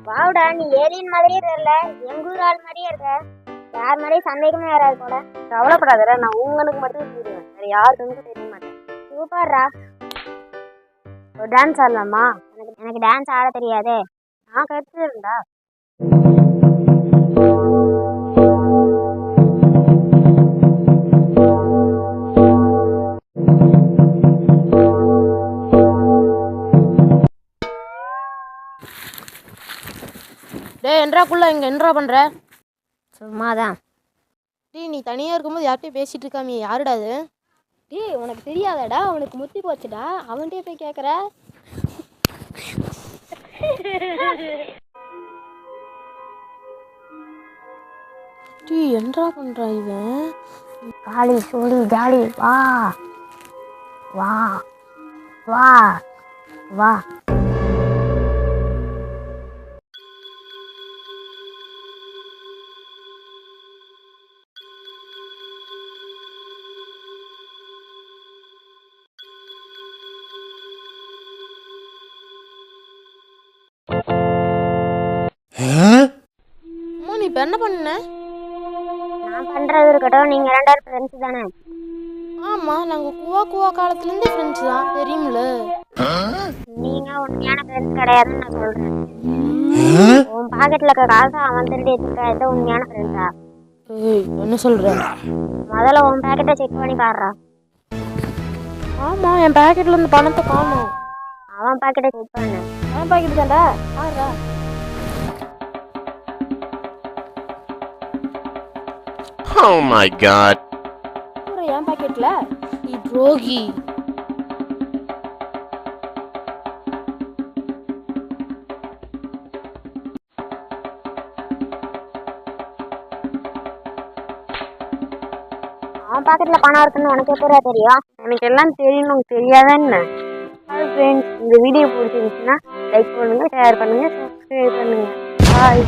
வாவுடா, நீ ஏலியன் மாதிரியே தெரியல, எங்க ஊர் ஆள் மாதிரியே இருக்க. யார் மாதிரியும் சந்தேகமே வராது போல. கவலைப்படாதடா, நான் உங்களுக்கு மட்டும் தெரியுவேன், வேற யாருக்கும் தெரிய மாட்டேன். சூப்பர்ரா. ஒரு டான்ஸ் ஆடலாமா? எனக்கு டான்ஸ் ஆட தெரியாதே. நான் கற்றுருந்தா. டேய் என்றாக்குள்ள இங்கே என்னடா பண்ணுற? சும்மாதான். டேய் நீ தனியாக இருக்கும்போது யார்கிட்டயும் பேசிகிட்டு இருக்காமே, யாருடா அது? டேய் உனக்கு தெரியாதடா, அவனுக்கு முத்தி போச்சுடா, அவன்கிட்டயே போய் கேட்குற. டேய் என்னடா பண்ணுறான் இவன்? காளி சூடி ஜாலி, வா வா வா வா. அம்மா நீ இப்போ என்ன பண்ண? நான் பண்றது இருக்கட்டும், நீங்க 2 பேரும் ஃப்ரெண்ட்ஸ் தானே? ஆமாம், நாங்கள் குவா காலத்துலேருந்தே ஃப்ரெண்ட்ஸ் தான், தெரியுமில்ல. நீங்க உண்மையான ஃப்ரெண்ட்ஸ் கிடையாதுன்னு நான் சொல்றேன். உன் பாக்கெட்ல இருக்க காசை அவன் திருடி வச்சிருக்க உண்மையான ஃப்ரெண்ட்ஸா? ஏய் என்ன சொல்கிற? முதல்ல உன் பாக்கெட்டை செக் பண்ணி பாடுறா. ஆமாம், என் பேக்கெட்டில் இருந்து பணத்தை காணும். அவன் பாக்கெட்டை செக் பண்ணு. அவன் பாக்கிட்டு தான்டா, ஆடுறா. Oh my god. அப்புறம் என் பாக்கெட்ல நீ துரோகி. அவன் பாக்கெட்ல பணம் இருக்குன்னு உனக்கு எப்படியா தெரியும்? எனக்கு எல்லாம் தெரியும், உனக்கு தெரியாதா என்ன? ஃப்ரெண்ட்ஸ், இந்த வீடியோ பிடிச்சிருந்துச்சுன்னா லைக் பண்ணுங்கள், ஷேர் பண்ணுங்கள், சப்ஸ்கிரைப் பண்ணுங்கள். பாய்.